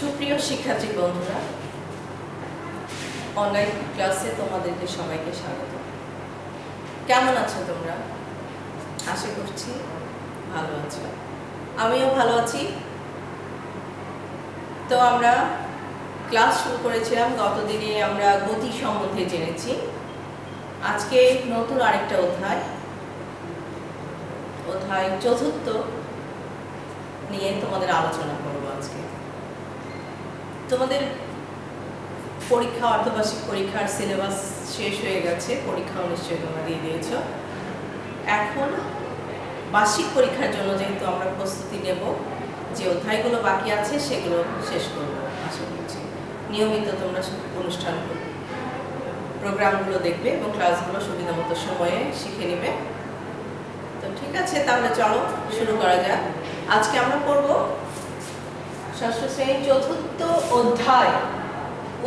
সুপ্রিয় শিক্ষার্থী বন্ধুরা, অনলাইন ক্লাসে তোমাদেরকে সবাইকে স্বাগত। কেমন আছো তোমরা? আশা করছি ভালো আছো, আমিও ভালো আছি। তো আমরা ক্লাস শুরু করেছিলাম, গতদিনে আমরা গতি সম্বন্ধে জেনেছি। আজকে নতুন আরেকটা অধ্যায় চতুর্থ নিয়ে তোমাদের আলোচনা করব। আজকে তোমাদের পরীক্ষা, অর্ধবার্ষিক পরীক্ষার সিলেবাস শেষ হয়ে গেছে, পরীক্ষাও নিশ্চয়ই তোমরা দিয়ে দিয়েছ। এখন বার্ষিক পরীক্ষার জন্য যেহেতু আমরা প্রস্তুতি নেব, যে অধ্যায়গুলো বাকি আছে সেগুলো শেষ করব আশা করছি। নিয়মিত তোমরা অনুষ্ঠান প্রোগ্রামগুলো দেখবে এবং ক্লাসগুলো সুবিধা মতো সময়ে শিখে নেবে। তো ঠিক আছে, তাহলে চলো শুরু করা যাক। আজকে আমরা পড়ব ষষ্ঠ শ্রেণীর চতুর্থ অধ্যায়,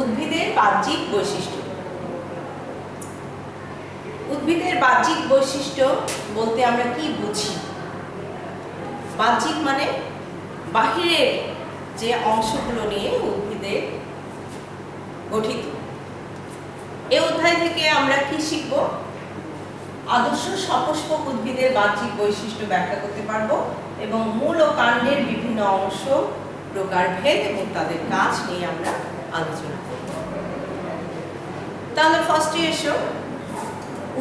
উদ্ভিদের বাহ্যিক বৈশিষ্ট্য। উদ্ভিদের বাহ্যিক বৈশিষ্ট্য বলতে আমরা কি বুঝি? বাহ্যিক মানে বাহিরের যে অংশগুলো নিয়ে উদ্ভিদের গঠিত। এই অধ্যায় থেকে আমরা কি শিখব? আদর্শ সপুষ্পক উদ্ভিদের বাহ্যিক বৈশিষ্ট্য ব্যাখ্যা করতে পারবো এবং মূল ও কাণ্ডের বিভিন্ন অংশ, প্রকারভেদ এবং তাদের কাজ নিয়ে আমরা আলোচনা করব। তাহলে ফার্স্টে এসো,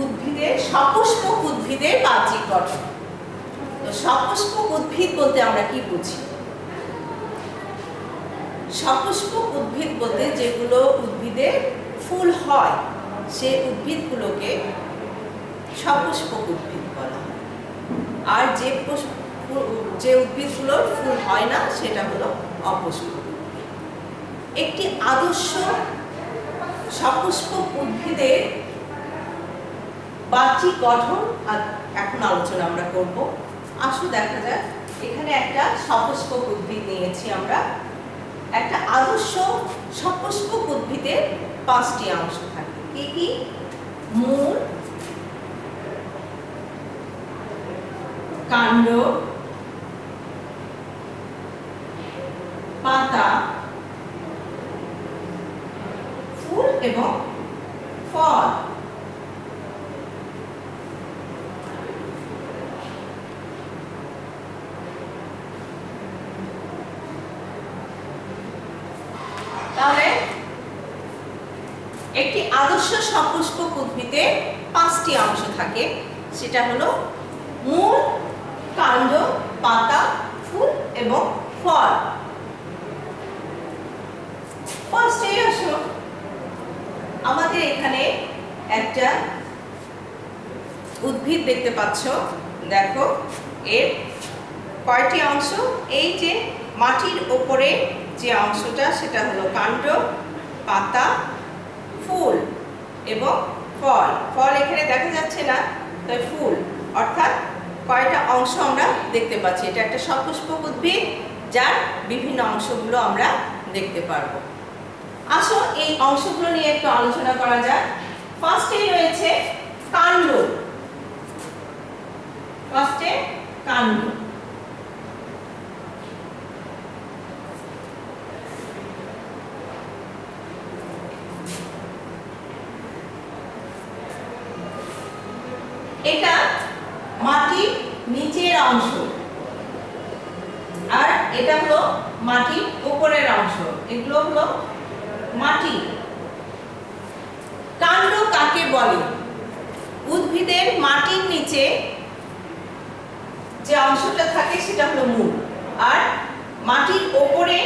উদ্ভিদের সপুষ্পক উদ্ভিদের বাহ্যিক গঠন। তো সপুষ্পক উদ্ভিদ বলতে আমরা কি বুঝি? সপুষ্পক উদ্ভিদ বলতে যেগুলো উদ্ভিদের ফুল হয়, সে উদ্ভিদগুলোকে সপুষ্পক উদ্ভিদ বলা হয়। আর যে উদ্ভিদগুলোর ফুল হয় না সেটা হলো অপুষ্পক উদ্ভিদ। একটি আদর্শ সপুষ্পক উদ্ভিদের বাহ্যিক গঠন এখন আলোচনা আমরা করব। আসো দেখা যাক। এখানে একটা সপুষ্পক উদ্ভিদ নিয়েছি আমরা। একটা আদর্শ সপুষ্পক উদ্ভিদের 5টি অংশ থাকে। কি কি? মূল, কাণ্ড, পাতা, ফুল এবং ফল। তাহলে একটি আদর্শ সপুষ্পক উদ্ভিদে 5টি অংশ থাকে। সেটা হলো মূল, কাণ্ড, পাতা, ফুল এবং ফল। ফার্স্টে আসো, আমাদের এখানে একটা উদ্ভিদ দেখতে পাচ্ছ। দেখো এর কয়টি অংশ? এই যে মাটির উপরে যে অংশটা সেটা হলো কাণ্ড, পাতা, ফুল এবং ফল। ফল এখানে দেখা যাচ্ছে না, তাই ফুল, অর্থাৎ কয়টা অংশ আমরা দেখতে পাচ্ছি। এটা একটা সপুষ্পক উদ্ভিদ যার বিভিন্ন অংশগুলো আমরা দেখতে পারবো। আসো এই অংশগুলো নিয়ে একটু আলোচনা করা যাক। ফার্স্টেই রয়েছে কাণ্ড। ফার্স্টে কাণ্ড। এটা মাটির নিচের অংশ আর এটা হলো মাটির উপরের অংশ। এগুলো হলো মাটি। কাণ্ড কাকে বলে? উদ্ভিদের মাটির নিচে যে অংশটা থাকে সেটা হলো মূল, আর মাটির উপরে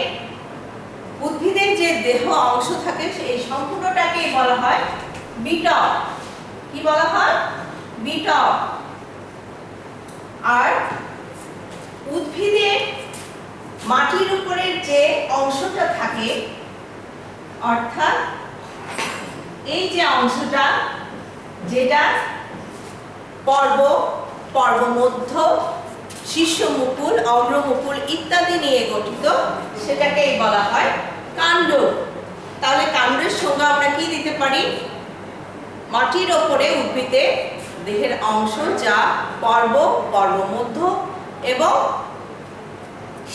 উদ্ভিদের যে দেহ অংশ থাকে সেই সম্পূর্ণটাকে বলা হয় বিটক। কি বলা হয়? বিটক। আর উদ্ভিদের মাটির উপরের যে অংশটা থাকে, অর্থাৎ এই যে অংশটা, যেটা পর্ব, পর্বমধ্য, শীর্ষমুকুল, অগ্রমুকুল ইত্যাদি নিয়ে গঠিত, সেটাকেই বলা হয় কাণ্ড। তাহলে কাণ্ডের সঙ্গে আমরা কি দিতে পারি? মাটির ওপরে উদ্ভিদের দেহের অংশ যা পর্ব, পর্বমধ্য এবং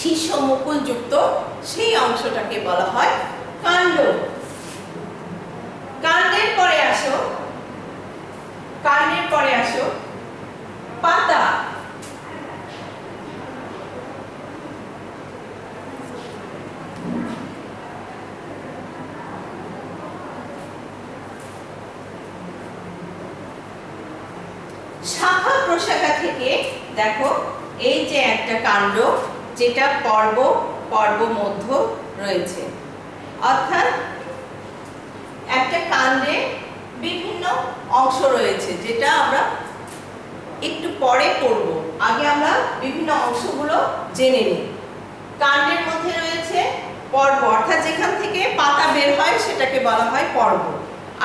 শীর্ষ মুকুল যুক্ত সেই অংশটাকে বলা হয় কাণ্ড। কাণ্ডের পরে আসো পাতা। শাখা প্রশাখা থেকে দেখো এই যে একটা কাণ্ড, যেটা পর্ব মধ্য রয়েছে, অর্থাৎ একটা কাণ্ডে বিভিন্ন অংশ রয়েছে, যেটা আমরা একটু পরে পড়ব। আগে আমরা বিভিন্ন অংশগুলো জেনে নিই। কাণ্ডের মধ্যে রয়েছে পর্ব, অর্থাৎ যেখান থেকে পাতা বের হয় সেটাকে বলা হয় পর্ব,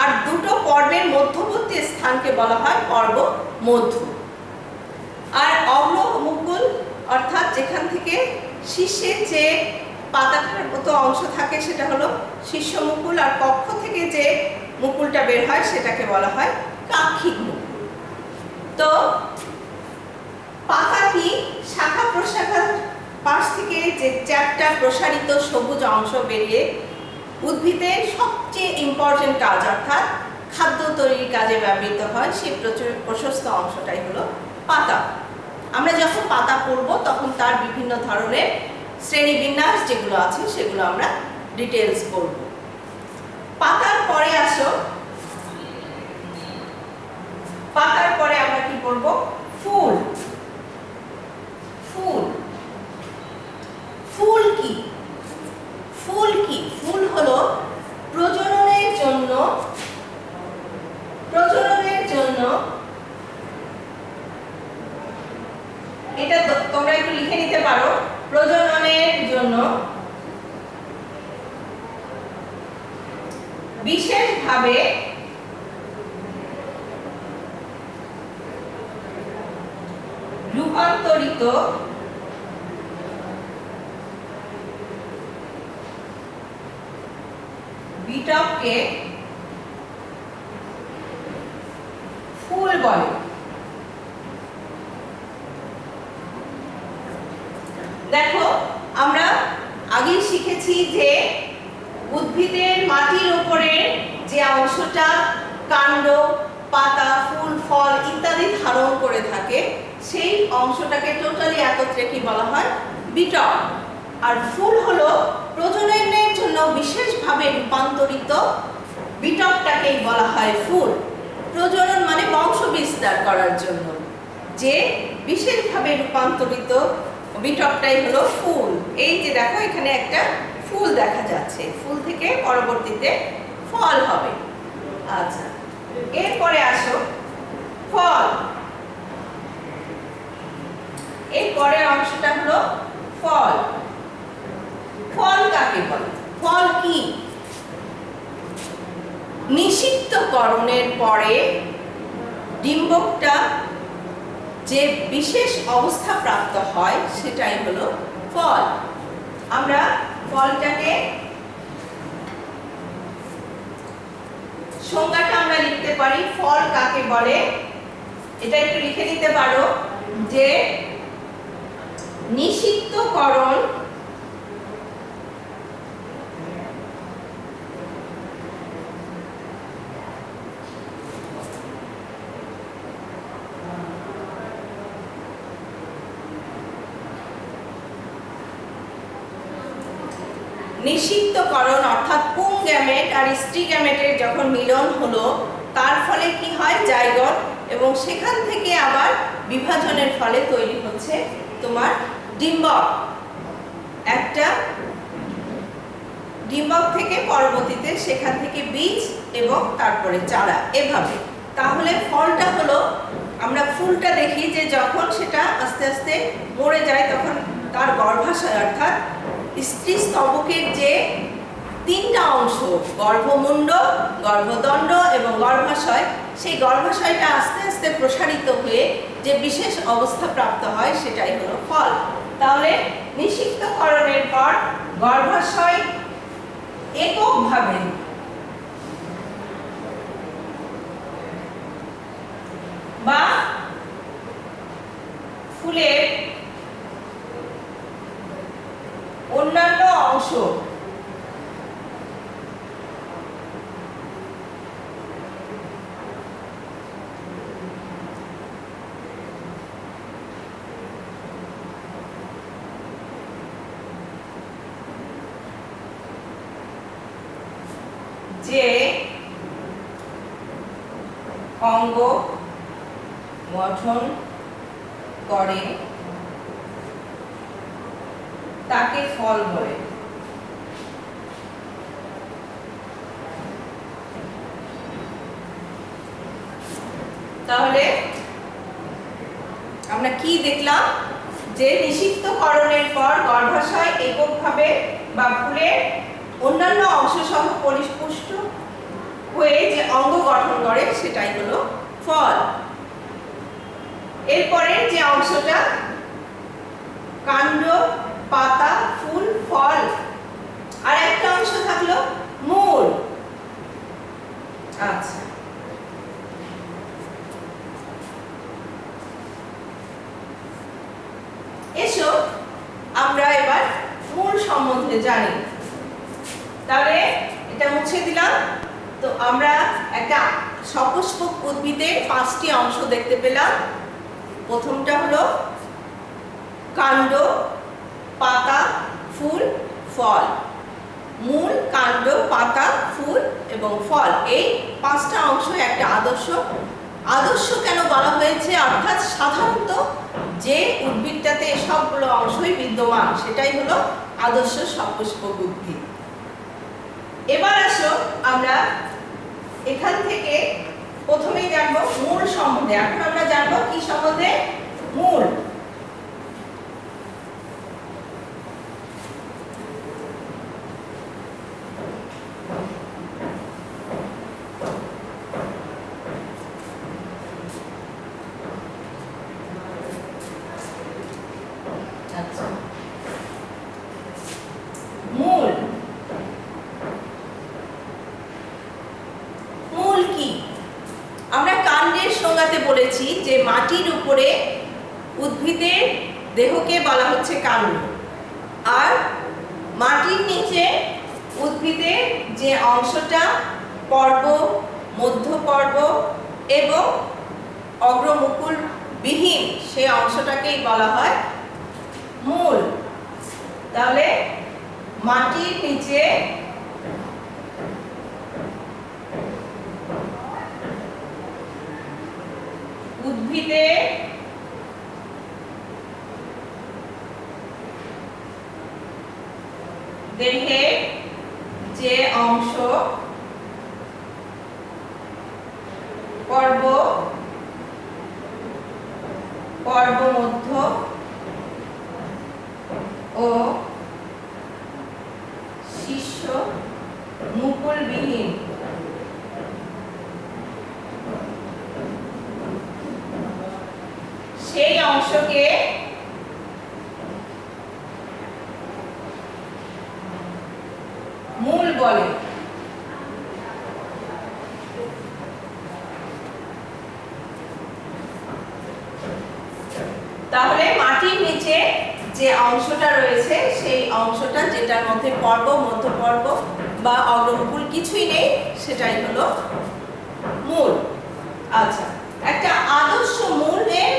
আর দুটো পর্বের মধ্যবর্তী স্থানকে বলা হয় পর্ব মধ্য। আর অগ্র মুকুল, অর্থাৎ যেখান থেকে শীর্ষের যে পাতাটার মতো অংশ থাকে সেটা হলো শীর্ষ মুকুল, আর কক্ষ থেকে যে মুকুলটা বের হয় সেটাকে বলা হয় কাক্ষিক মুকুল। তো পাতাটি শাখা প্রশাখার পাশ থেকে যে চ্যাপ্টা প্রসারিত সবুজ অংশ বেরিয়ে উদ্ভিদের সবচেয়ে ইম্পর্টেন্ট কাজ, অর্থাৎ খাদ্য তৈরির কাজে ব্যবহৃত হয়, সেই প্রশস্ত অংশটাই হলো পাতা। আমরা যখন পাতা পড়ব তখন তার বিভিন্ন ধরনের শ্রেণীবিন্যাস যেগুলো আছে সেগুলো আমরা ডিটেলস পড়ব। পাতার পরে আমরা কি পড়ব? ফুল। ফুল কি? ফুল হলো প্রজননের জন্য এটা তোমরা একটু লিখে নিতে পারো। প্রজননের জন্য বিশেষভাবে রূপান্তরিত বিটপকে ফুল বলে। দেখো আমরা আগেই শিখেছি যে উদ্ভিদের মাটির উপরে যে অংশটা কাণ্ড, পাতা, ফুল, ফল ইত্যাদি ধারণ করে থাকে সেই অংশটাকে টোটালি একত্রে কি বলা হয়? বিটপ। আর ফুল হলো প্রজননের জন্য বিশেষভাবে রূপান্তরিত বিটপটাকেই বলা হয় ফুল। প্রজনন মানে বংশ বিস্তার করার জন্য যে বিশেষভাবে রূপান্তরিত বিটপটাই হলো ফুল। এই যে দেখো এখানে একটা ফুল দেখা যাচ্ছে, ফুল থেকে পরবর্তীতে ফল হবে। আচ্ছা, এরপরে আসো ফল। এর পরের অংশটা হলো ফল। ফল কাকে বলে? ফল কি? নিষিক্তকরণের পরে ডিম্বকটা যে বিশেষ অবস্থা প্রাপ্ত হয় সেটাই হলো ফল। আমরা ফলটাকে সংজ্ঞাটা আমরা লিখতে পারি। ফল কাকে বলে এটা একটু লিখে নিতে পারো যে নিষিক্তকরণ নিষিক্তকরণ অর্থাৎ পুং গ্যামেট আর স্ত্রী গ্যামেটের যখন মিলন হলো তার ফলে কি হয়? জাইগোট, এবং সেখান থেকে আবার বিভাজনের ফলে তৈরি হচ্ছে তোমার ডিম্বক। একটা ডিম্বক থেকে পরবর্তীতে সেখান থেকে বীজ এবং তারপরে চারা, এভাবে। তাহলে ফলটা হলো, আমরা ফুলটা দেখি যে যখন সেটা আস্তে আস্তে মরে যায় তখন তার গর্ভাশয় অর্থাৎ স্ত্রী স্তবকের যে তিনটা অংশ, গর্ভমুণ্ড, গর্ভদণ্ড এবং গর্ভাশয়, সেই গর্ভাশয়টা আস্তে আস্তে প্রসারিত হয়ে যে বিশেষ অবস্থা প্রাপ্ত হয় সেটাই হলো ফল। তাহলে নিষিক্তকরণের পর গর্ভাশয় এককভাবে বা ফুলের অংশ যে অঙ্গ গঠন করে তাকে ফল বলে। তাহলে আমরা কি দেখলাম যে নিষিদ্ধকরণের পর গর্ভাশয় এককভাবে বা ফুলের অন্যান্য অংশ সহ পরিপুষ্ট হয়ে যে অঙ্গ গঠন করে সেটাই হলো ফল। এরপরে যে অংশটা কাণ্ড, পাতা, ফুল, ফল, আর একটা অংশ থাকলো মূল। আচ্ছা, এসো আমরা এবার মূল সম্বন্ধে জানি। তাহলে এটা মুছে দিলাম। তো আমরা একটা সপুষ্পক উদ্ভিদের 5টি অংশ দেখতে পেলাম। প্রথমটা হলো কাণ্ড, পাতা, ফুল, ফল। মূল, কাণ্ড, পাতা, ফুল এবং ফল, এই 5টা অংশ একটা আদর্শ কেন বলা হয়েছে? অর্থাৎ সাধারণত যে উদ্ভিদটাতে সবগুলো অংশই বিদ্যমান সেটাই হলো আদর্শ সপুষ্পক উদ্ভিদ। এবার আসো আমরা এখান থেকে প্রথমেই জানবো মূল সম্বন্ধে। এখন আমরা জানবো কি সম্বন্ধে? মূল। আচ্ছা, মূল কি? আমরা কাণ্ডের সংজ্ঞাতে বলেছি যে মাটির উপরে উদ্ভিদের দেহকে বলা হচ্ছে কাণ্ড, আর মাটির নিচে উদ্ভিদের যে অংশটা পর্ব, মধ্যপর্ব এবং অগ্রমুকুল বিহীন সেই অংশটাকেই বলা হয় মূল। তাহলে মাটির নিচে উদ্ভিদের দেহে যে অংশ পর্ব, পর্বমধ্য ও শীর্ষ মুকুলবিহীন সেই অংশকে মূল বলে। তাহলে মাটির নিচে যে অংশটা রয়েছে সেই অংশটা যেটার মধ্যে পর্ব, মধ্যপর্ব বা অগ্রমুকুল কিছুই নেই সেটাই হলো মূল। আচ্ছা, একটা আদর্শ মূলের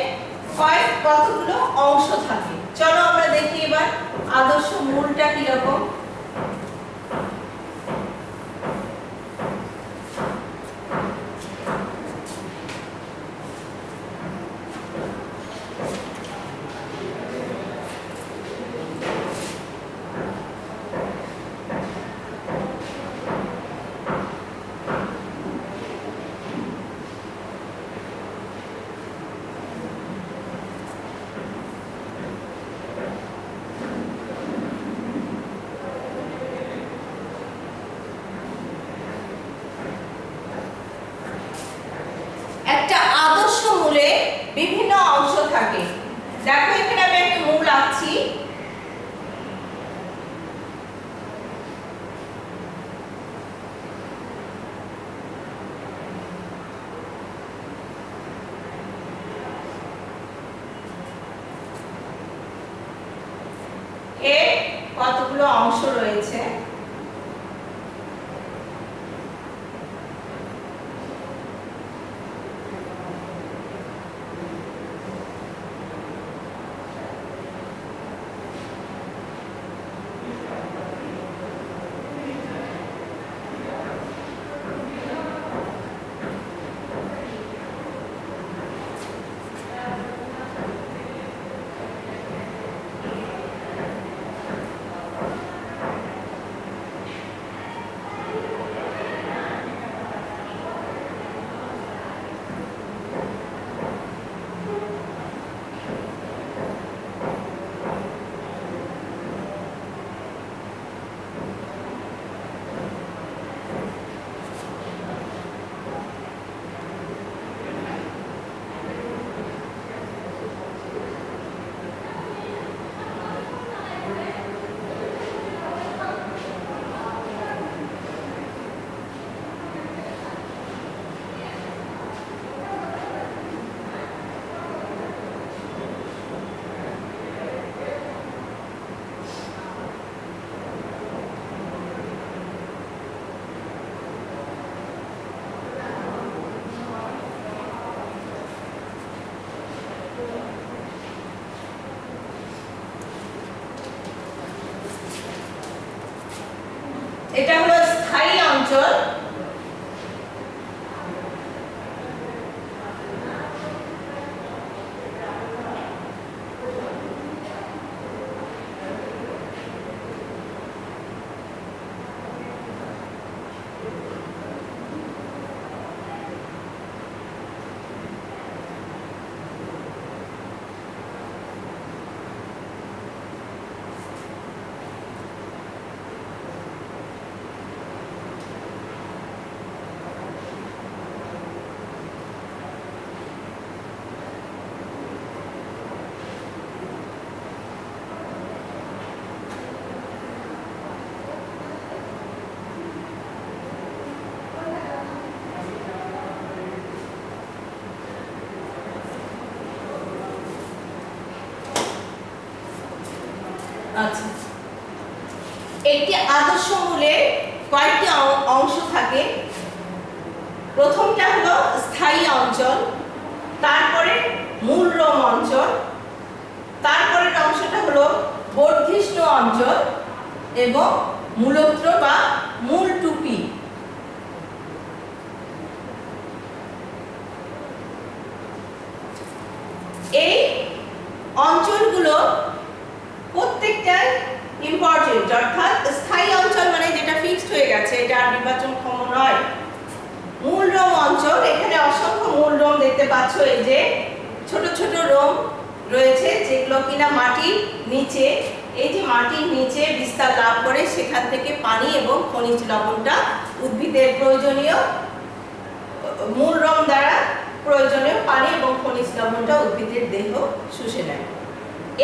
কতগুলো অংশ থাকে, চলো আমরা দেখি এবার আদর্শ মূলটা কিরকম। বিভিন্ন অংশ থাকে। দেখো এখানে আমি একটা মূল আঁকছি। এর কতগুলো অংশ রয়েছে। এটা হলো স্থায়ী অঞ্চল। আচ্ছা, একটি আদর্শ মূলের কয়েকটি অংশ থাকে। প্রথমটা হলো স্থায়ী অঞ্চল, তারপরে মূলরম অঞ্চল, তারপরের অংশটা হলো বর্ধিষ্ণু অঞ্চল এবং মূলত্র বা মূল টুপি। এই অঞ্চলগুলো প্রত্যেকটাই ইম্পর্টেন্ট, অর্থাৎ স্থায়ী অঞ্চল মানে যেটা ফিক্সড হয়ে গেছে, এটা আর বিভাজনক্ষম নয়। মূলরম অঞ্চল, এখানে অসংখ্য মূলরম দেখতে পাচ্ছ, এই যে ছোট ছোট রোম রয়েছে যেগুলো কিনা মাটির নিচে, এই যে মাটির নিচে বিস্তার লাভ করে, সেখান থেকে পানি এবং খনিজ লবণটা উদ্ভিদের প্রয়োজনীয় মূলরম দ্বারা প্রয়োজনীয় পানি এবং খনিজ লবণটা উদ্ভিদের দেহ শুষে নেয়।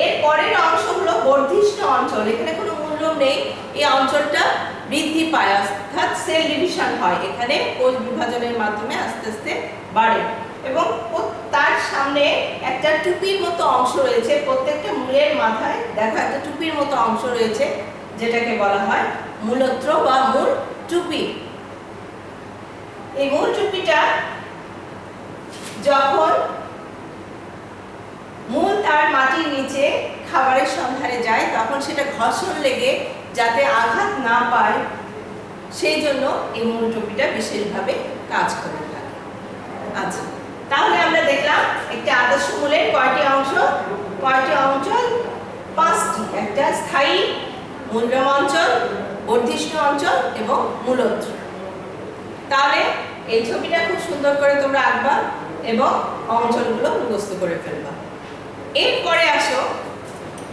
এর পরের অংশ হলো বর্ধিষ্ণু অঞ্চল। এখানে কোনো মূলরম নেই, এই অঞ্চলটা বৃদ্ধি পায়, অর্থাৎ সেল ডিভিশন হয়, এখানে কোষ বিভাজনের মাধ্যমে আস্তে আস্তে বাড়ে এবং তার সামনে একটা টুপির মতো অংশ রয়েছে। প্রত্যেকটা মূলের মাথায় দেখো একটা টুপির মতো অংশ রয়েছে, যেটাকে বলা হয় মূলত্র বা মূল টুপি। এই মূল টুপিটা যখন মূল তার মাটির নিচে খাবারের সন্ধানে যায়, তখন সেটা ঘর্ষণ লেগে যাতে আঘাত না পায়, সেই জন্য এই মূল টুপিটা বিশেষভাবে কাজ করে থাকে। আচ্ছা, তাহলে আমরা দেখলাম একটি আদর্শ মূলের কয়টি অংশ, অঞ্চল? 5টি। একটা স্থায়ী মূলরম অঞ্চল, বর্ধিষ্ণু অঞ্চল এবং মূলত্র। তাহলে এই ছবিটা খুব সুন্দর করে তোমরা আঁকবা এবং অঞ্চলগুলো মুখস্থ করে ফেলবা। এরপরে আসো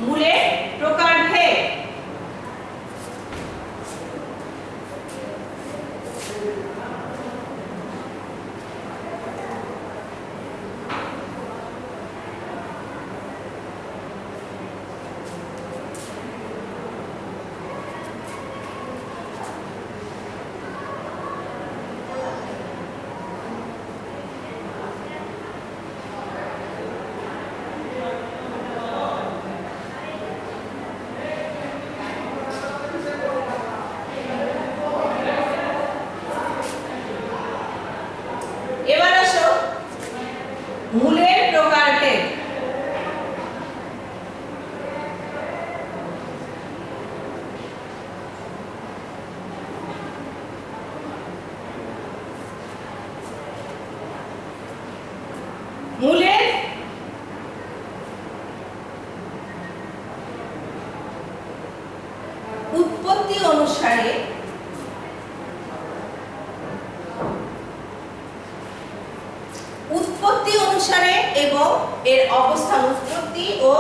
মূলের প্রকারভেদ। অনুসারে উৎপত্তি অনুসারে এবং এর অবস্থান উৎপত্তি ও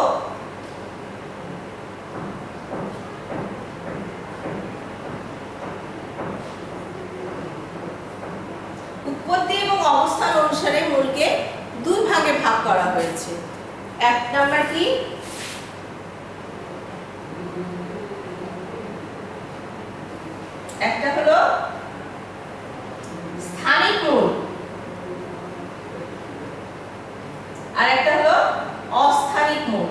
অবস্থান অনুসারে মূলকে দুই ভাগে ভাগ করা হয়েছে। এক নাম্বার কি, একটা হলো স্থানিক মূল আর একটা হলো অস্থানিক মূল।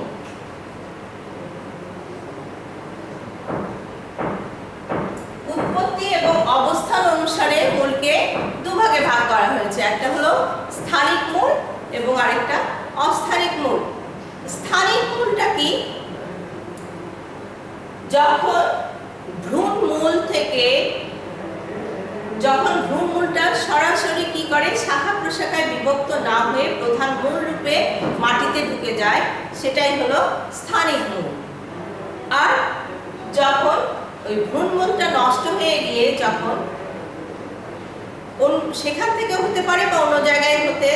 উৎপত্তি এবং অবস্থান অনুসারে মূলকে দুভাগে ভাগ করা হয়েছে, একটা হলো স্থানিক মূল এবং আরেকটা অস্থানিক মূল। স্থানিক মূলটা কি, যখন ভ্রূণমূলটা সরাসরি কি করে শাখা প্রশাখায় বিভক্ত না হয়ে প্রধান মূল রূপে মাটিতে ঢুকে যায়, সেটাই হলো স্থানিক মূল। আর যখন ওই ভ্রূণমূলটা নষ্ট হয়ে গিয়ে যখন সেখান থেকে হতে পারে বা অন্য জায়গায় হতে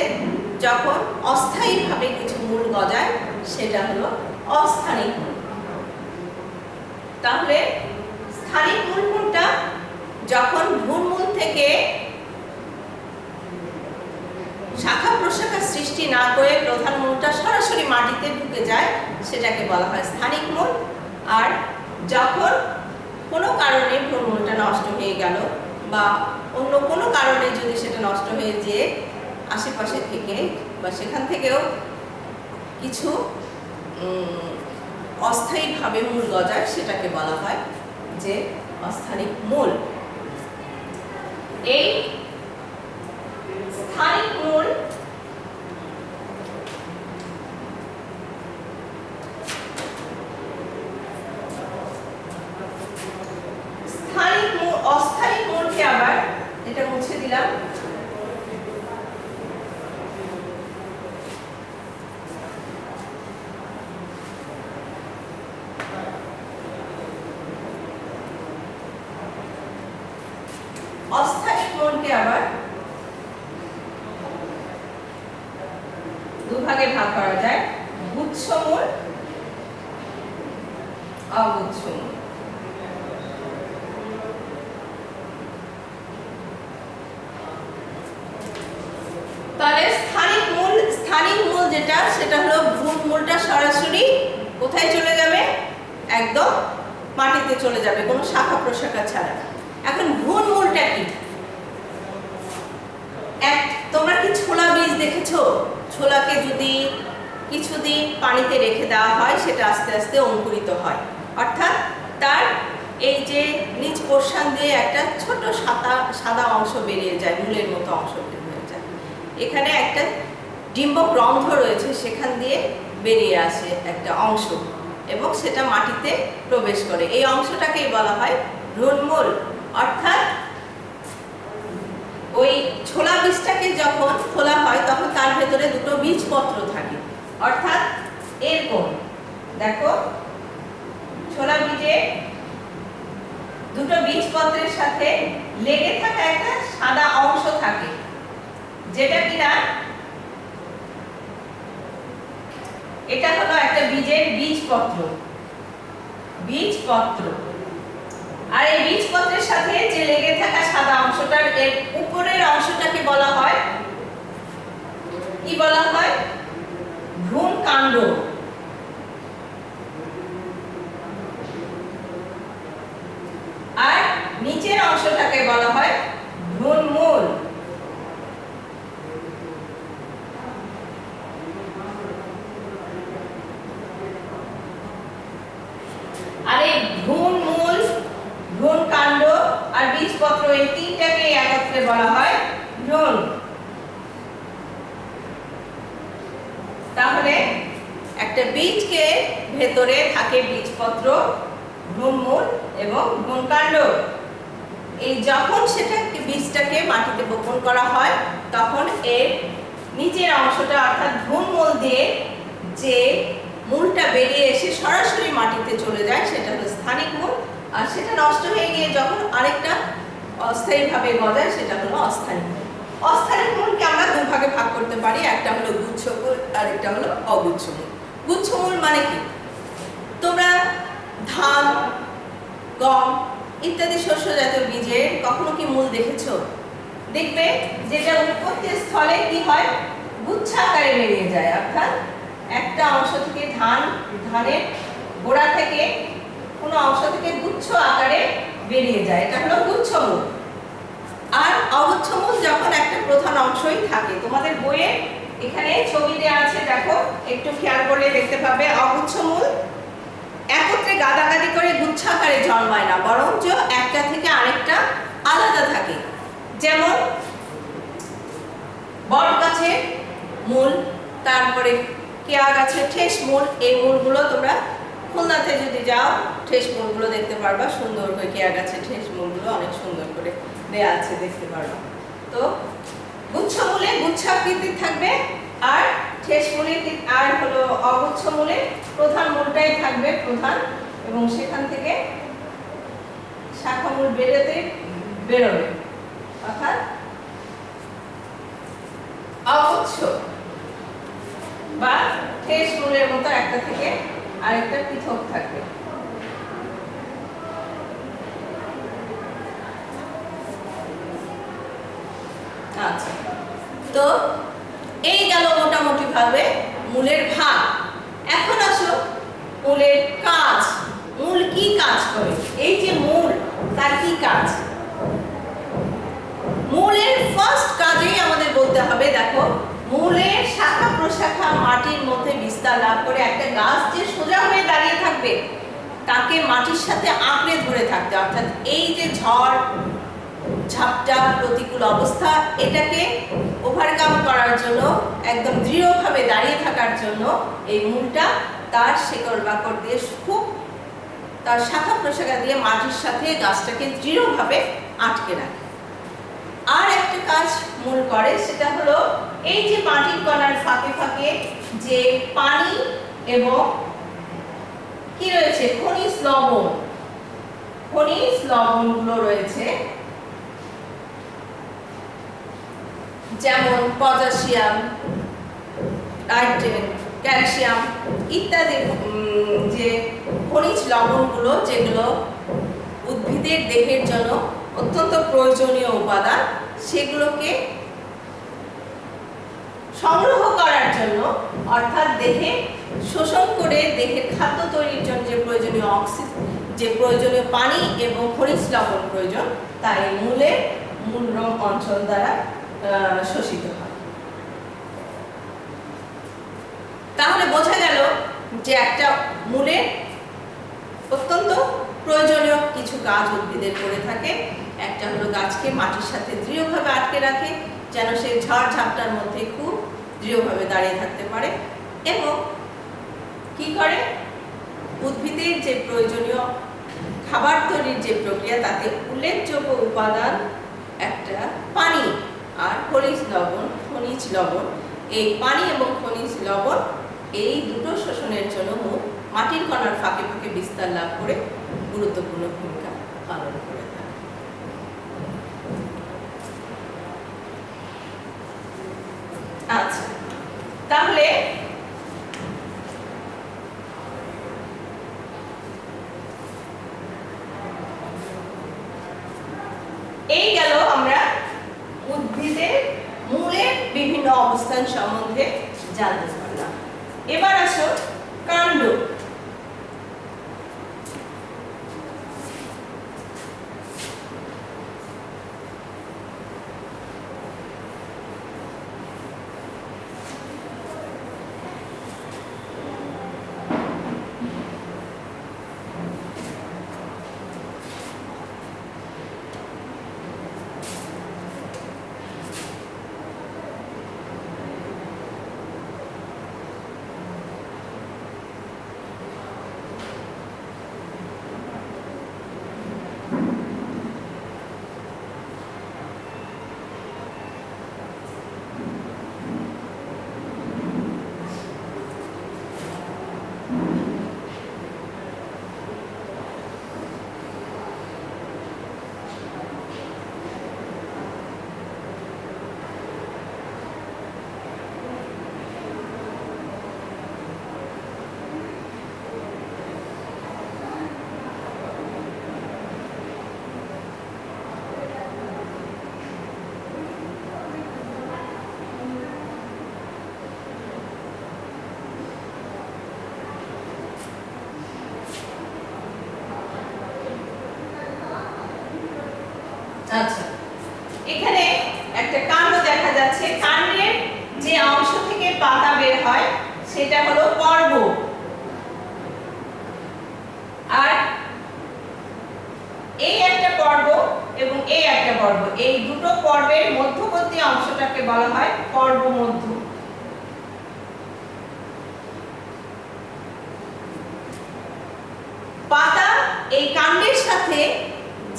যখন অস্থায়ীভাবে কিছু মূল গজায়, সেটা হলো অস্থানিক মূল। তাহলে স্থানিক মূল কোনটা, যখন ভ্রূণমূল থেকে শাখা প্রশাখা সৃষ্টি না করে প্রধান মূলটা সরাসরি মাটিতে ঢুকে যায়, সেটাকে বলা হয় স্থানিক মূল। আর যখন কোনো কারণে ভ্রূণমূলটা নষ্ট হয়ে গেল বা অন্য কোনো কারণে যদি সেটা নষ্ট হয়ে যেয়ে আশেপাশে থেকে বা সেখান থেকেও কিছু অস্থায়ীভাবে মূল গজায়, সেটাকে বলা হয় যে অস্থানিক মূল। এই স্থানিক মূল অস্থায়ী মূলকে আবার, এটা মুছে দিলাম, অস্থায়ী মূলকে আবার দুভাগে ভাগ করা যায়, গুচ্ছমূল, অগুচ্ছমূল। তাহলে স্থানিক মূল যেটা, সেটা হলো ভ্রূণমূলটা সরাসরি কোথায় চলে যাবে, একদম মাটিতে চলে যাবে কোনো শাখা প্রশাখা ছাড়া। এখন ভ্রূণমূলটা কি, তোমরা কি ছোলা বীজ দেখেছো? ছোলাকে যদি কিছুদিন পানিতে রেখে দেওয়া হয়, সেটা আস্তে আস্তে অঙ্কুরিত হয়, অর্থাৎ তার এই যে নিচ পোর্শন দিয়ে একটা ছোট সাদা অংশ বেরিয়ে যায়, মূলের মতো অংশ বের হয়ে যায়। এখানে একটা ডিম্বক রন্ধ্র রয়েছে, সেখান দিয়ে বেরিয়ে আসে একটা অংশ এবং সেটা মাটিতে প্রবেশ করে। এই অংশটাকেই বলা হয় ভ্রূণমূল। অর্থাৎ ওই ছোলা বীজটাকে যখন খোলা হয়, তখন তার ভেতরে দুটো বীজপত্র থাকে, অর্থাৎ এরকম দেখো, ছোলা বীজে দুটো বীজপত্রের সাথে লেগে থাকা একটা সাদা অংশ থাকে, যেটা কিনা এটা হলো একটা বীজের বীজপত্র। আর এই বীজপত্রের সাথে যে লেগে থাকা সাদা অংশটার এর উপরের অংশটাকে বলা হয় কি, বলা হয় ভ্রূণকাণ্ড। আর নিচের অংশটাকে বলা হয় ভ্রূণমূল। আর এই ভ্রূণমূল, ভ্রূণকাণ্ড আর বীজপত্র, এই তিনটাকে একত্রে বলা হয় ভ্রূণ। তাহলে একটা বীজকে ভেতরে থাকে বীজপত্র, ভ্রূণমূল এবং ভ্রূণকাণ্ড। এই যখন বীজটাকে মাটিতে বপন করা হয়, তখন এর নিচের অংশটা অর্থাৎ ভ্রূণমূল দিয়ে যে মূলটা বেরিয়ে এসে সরাসরি মাটিতে চলে যায়, সেটা হলো স্থানিক মূল। আর সেটা নষ্ট হয়ে গিয়ে যখন আরেকটা অস্থায়ীভাবে গজায় সেটা হলো অস্থায়ী মূল। অস্থায়ী মূলকে আমরা দুই ভাগে ভাগ করতে পারি, একটা হলো গুচ্ছমূল আর একটা হলো অগুচ্ছমূল। গুচ্ছমূল মানে কি? তোমরা ধান, গম ইত্যাদি শস্য জাতীয় বীজের কখনো কি মূল দেখেছো? দেখবে যেটা উৎপত্তির স্থলে কি হয়, গুচ্ছাকারে বেরিয়ে যায়, অর্থাৎ একটা অংশ থেকে ধানের গোড়া থেকে কোনো অংশ থেকে গুচ্ছ আকারে বেরিয়ে যায়, এটা হলো গুচ্ছমূল। আর অগুচ্ছমূল যখন একটা প্রধান অংশই থাকে। তোমাদের বইয়ে এখানে ছবি দেওয়া আছে, দেখো একটু খেয়াল করলে দেখতে পাবে অগুচ্ছমূল একত্রে গাদাগাদি করে গুচ্ছাকারে জন্মায় না, বরঞ্চ একটা থেকে আরেকটা আলাদা থাকে। যেমন বট গাছের মূল, তারপরে কেয়া গাছের ঠেস মূল। এই মূলগুলো তোমরা খুলনাতে যদি যাও ঠেস মূলগুলো দেখতে পারবা, সুন্দর করে কেয়া গাছের ঠেস মূলগুলো অনেক সুন্দর করে দেয়া আছে, দেখতে পারবা। তো গুচ্ছ মূলে গুচ্ছাকৃতির থাকবে, আর ঠেস মূলে আর হলো অগুচ্ছ মূলে প্রধান মূলটাই থাকবে প্রধান, এবং সেখান থেকে শাখা মূল বেরোবে, অর্থাৎ অগুচ্ছ বা ঠেস মূলের মতো একটা থেকে আরেকটা পৃথক থাকবে। আচ্ছা, তো এই গেল মোটামুটি ভাবে মূলের ভাগ। এখন আসো মূলের কাজ। মূল কি কাজ করে? এই যে মূল, তার কি কাজ? মূলের ফার্স্ট কাজেই আমাদের বলতে হবে, দেখো মূলের শাখা প্রশাখা মাটির মধ্যে বিস্তার লাভ করে একটা গাছ যে সোজা হয়ে দাঁড়িয়ে থাকবে তাকে মাটির সাথে আঁকড়ে ধরে থাকতে, অর্থাৎ এই যে ঝড় ঝাপটা প্রতিকূল অবস্থা এটাকে ওভারকাম করার জন্য, একদম দৃঢ়ভাবে দাঁড়িয়ে থাকার জন্য এই মূলটা তার শেকড় বাকড় দিয়ে খুব তার শাখা প্রশাখা দিয়ে মাটির সাথে গাছটাকে দৃঢ়ভাবে আটকে রাখে। আর একটা কাজ মূল করে, সেটা হলো এই যে মাটির কণার ফাঁকে ফাঁকে যে পানি এবং কি রয়েছে, খনিজ লবণগুলো রয়েছে, যেমন পটাশিয়াম, নাইট্রেট, ক্যালসিয়াম ইত্যাদি যে খনিজ লবণগুলো, যেগুলো উদ্ভিদের দেহের জন্য অত্যন্ত প্রয়োজনীয় উপাদান, সেগুলোকে সংগ্রহ করার জন্য, অর্থাৎ দেহে শোষণ করে দেহের খাদ্য তৈরির জন্য যে প্রয়োজনীয় পানি এবং খনিজ লবণ প্রয়োজন, তাই মূলের মূলরম অঞ্চল দ্বারা শোষিত হয়। তাহলে বোঝা গেল যে একটা মূলের অত্যন্ত প্রয়োজনীয় কিছু কাজ উদ্ভিদের করে থাকে। একটা হলো গাছকে মাটির সাথে দৃঢ়ভাবে আটকে রাখে, যেন সে ঝড় ঝাপটার মধ্যে খুব দৃঢ়ভাবে দাঁড়িয়ে থাকতে পারে, এবং কি করে, উদ্ভিদের যে প্রয়োজনীয় খাবার তৈরির যে প্রক্রিয়া, তাতে উল্লেখযোগ্য উপাদান একটা পানি আর খনিজ লবণ। এই পানি এবং খনিজ লবণ এই দুটো শোষণের জন্য মাটির কণার ফাঁকে ফাঁকে বিস্তার লাভ করে গুরুত্বপূর্ণ ভূমিকা পালন করে থাকে। আচ্ছা, তাহলে এই গেল আমরা উদ্ভিদের মূলের বিভিন্ন অবস্থান সম্বন্ধে জানতে পারলাম। এবার আসো কাণ্ড। আচ্ছা, এখানে একটা কাণ্ড দেখা যাচ্ছে। কাণ্ডের যে অংশ থেকে পাতা বের হয় সেটা হলো পর্ব, আর এই একটা পর্ব এবং এই একটা পর্ব, এই দুটো পর্বের মধ্যবর্তী অংশটাকে বলা হয় পর্বমধ্য। পাতা এই কাণ্ডের সাথে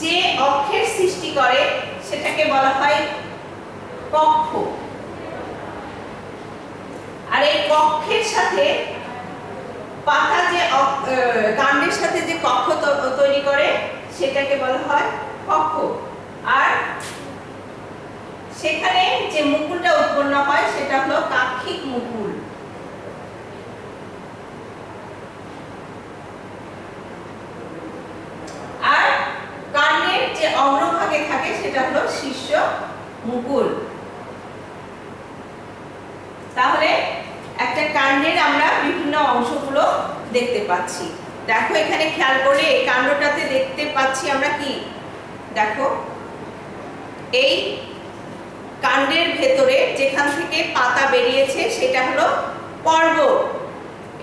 যে অক্ষের সৃষ্টি করে সেটাকে বলা হয় কক্ষ, আর এই কক্ষের সাথে পাতা যে কাণ্ডের সাথে যে কক্ষ তৈরি করে সেটাকে বলা হয় কক্ষ। আর সেখানে যে মুকুলটা উৎপন্ন হয় সেটা হলো কাক্ষিক মুকুল। আর কাণ্ডের যে অগ্রভাগে থাকে সেটা হলো শীর্ষ মুকুল। তাহলে একটা কাণ্ডের আমরা বিভিন্ন অংশগুলো দেখতে পাচ্ছি। দেখো এখানে খেয়াল করলে এই কাণ্ডটাতে দেখতে পাচ্ছি আমরা কি, দেখো এই কাণ্ডের ভেতরে যেখান থেকে পাতা বেরিয়েছে সেটা হলো পর্ব।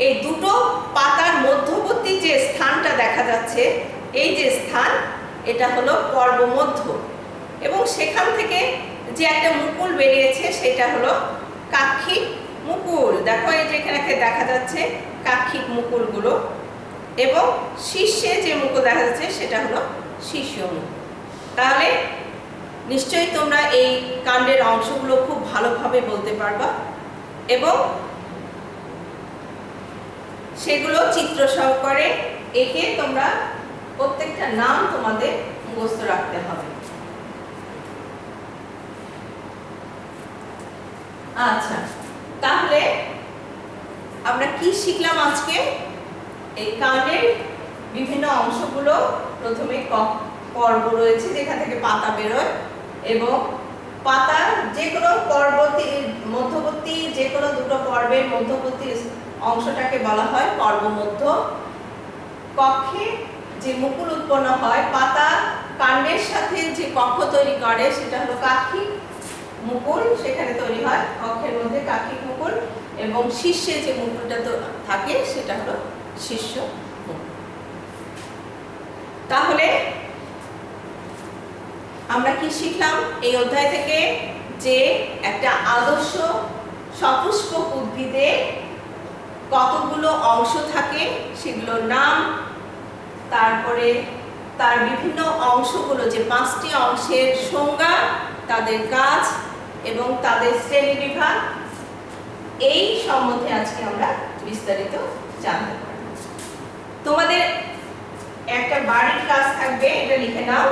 এই দুটো পাতার মধ্যবর্তী যে স্থানটা দেখা যাচ্ছে, এই যে স্থান, এটা হলো পর্বমধ্য, এবং সেখান থেকে যে একটা মুকুল বেরিয়েছে সেটা হলো কাক্ষিক মুকুল। দেখো এই যে এখানে দেখা যাচ্ছে কাক্ষিক মুকুলগুলো, এবং শীর্ষে যে মুকুল দেখা যাচ্ছে সেটা হলো শীর্ষ মুকুল। তাহলে নিশ্চয়ই তোমরা এই কাণ্ডের অংশগুলো খুব ভালোভাবে বলতে পারবা, এবং সেগুলো চিত্র সহকারে এঁকে তোমরা প্রত্যেকটা নাম তোমাদের মুখস্থ রাখতে হবে। আচ্ছা, তাহলে আমরা কি শিখলাম আজকে? এই কাণ্ডের বিভিন্ন অংশগুলো, প্রথমে পর্ব রয়েছে যেখান থেকে পাতা বেরোয়, এবং পাতার যে কোনো মধ্যবর্তী যে কোনো দুটো পর্বের মধ্যবর্তী অংশটাকে বলা হয় পর্বমধ্য। কক্ষে যে মুকুল উৎপন্ন হয়, পাতা কাণ্ডের সাথে যে কক্ষ তৈরি করে সেটা হলো কাক্ষিক মুকুল, সেখানে তৈরি হয় কক্ষের মধ্যে কাক্ষিক মুকুল, এবং শীর্ষে যে মুকুলটা থাকে সেটা হলো শীর্ষ মুকুল। তাহলে আমরা কি শিখলাম এই অধ্যায় থেকে? যে একটা আদর্শ সপুষ্পক উদ্ভিদে কতগুলো অংশ থাকে সেগুলোর নাম, তারপরে তার বিভিন্ন অংশগুলো, যে 5টি অংশের সংজ্ঞা, তাদের কাজ এবং তাদের শ্রেণীবিভাগ, এই সম্বন্ধে আজকে আমরা বিস্তারিত জানতে পারব। তোমাদের একটা বাড়ির কাজ থাকবে, এটা লিখে নাও।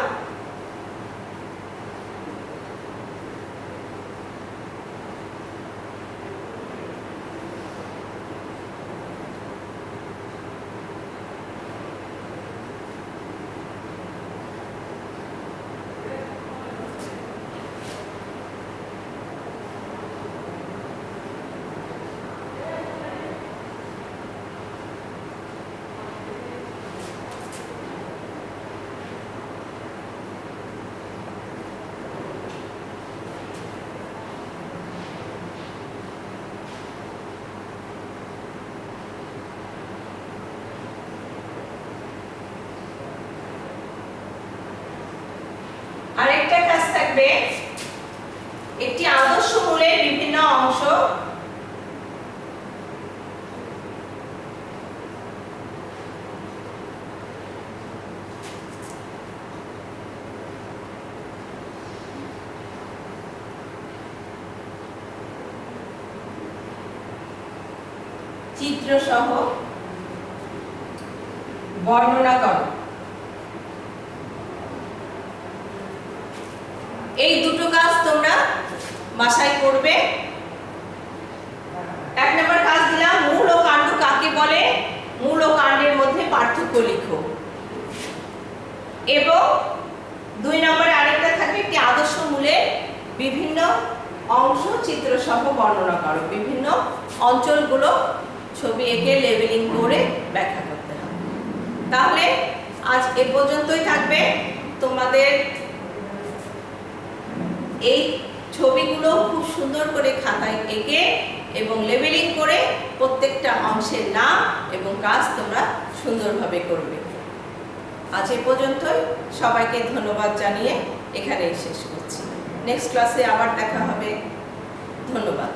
আরেকটা কাজ থাকবে, একটি আদর্শ মূলের বিভিন্ন অংশ চিত্র সহ বর্ণনা করো। এই দুটো কাজ তোমরা বাসায় করবে। 1 নম্বর কাজ দিলাম, মূল ও কাণ্ড কাকে বলে, মূল ও কাণ্ডের মধ্যে পার্থক্য লিখো। এবং 2 নম্বরে আরেকটা থাকবে, একটি আদর্শ মূলের বিভিন্ন অংশ চিত্র সহ বর্ণনা করো। বিভিন্ন অঞ্চলগুলো ছবি এঁকে লেবেলিং করে ব্যাখ্যা করতে হবে। তাহলে আজ এ পর্যন্তই থাকবে। তোমাদের এই ছবিগুলো খুব সুন্দর করে খাতায় এঁকে এবং লেবেলিং করে প্রত্যেকটা অংশের নাম এবং কাজ তোমরা সুন্দরভাবে করবে। আজ এ পর্যন্তই, সবাইকে ধন্যবাদ জানিয়ে এখানেই শেষ করছি। নেক্সট ক্লাসে আবার দেখা হবে। ধন্যবাদ।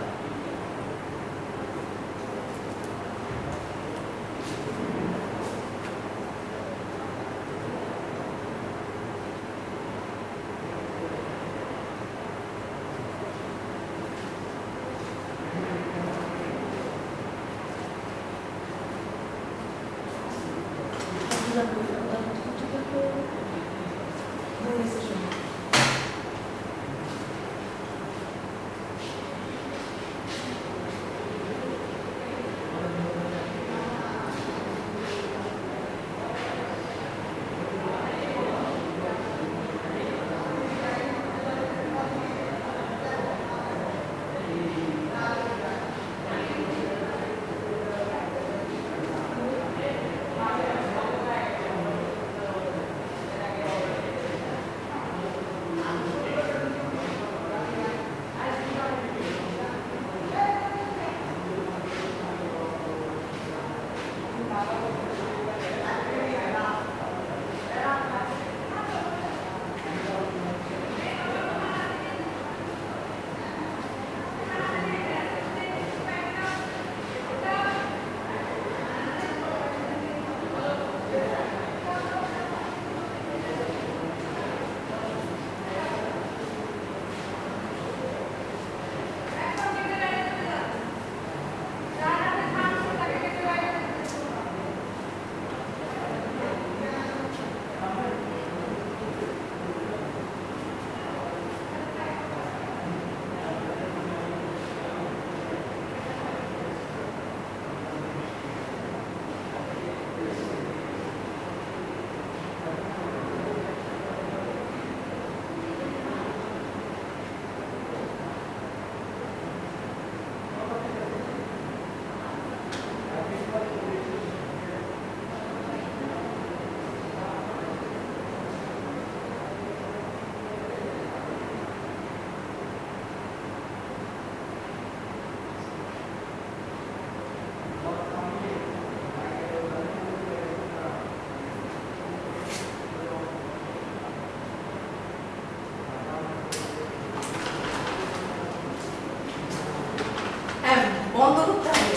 বন্ধ করতে হবে,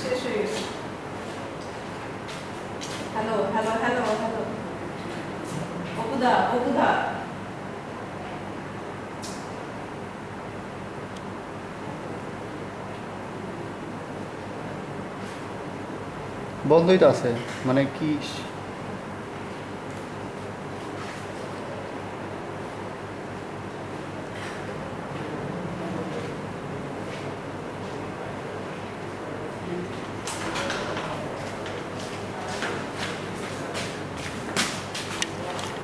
শেষ হয়ে গেছে। হ্যালো হ্যালো হ্যালো হ্যালো, অপুদা অপুদা, বন্ধই তো আছে, মানে কি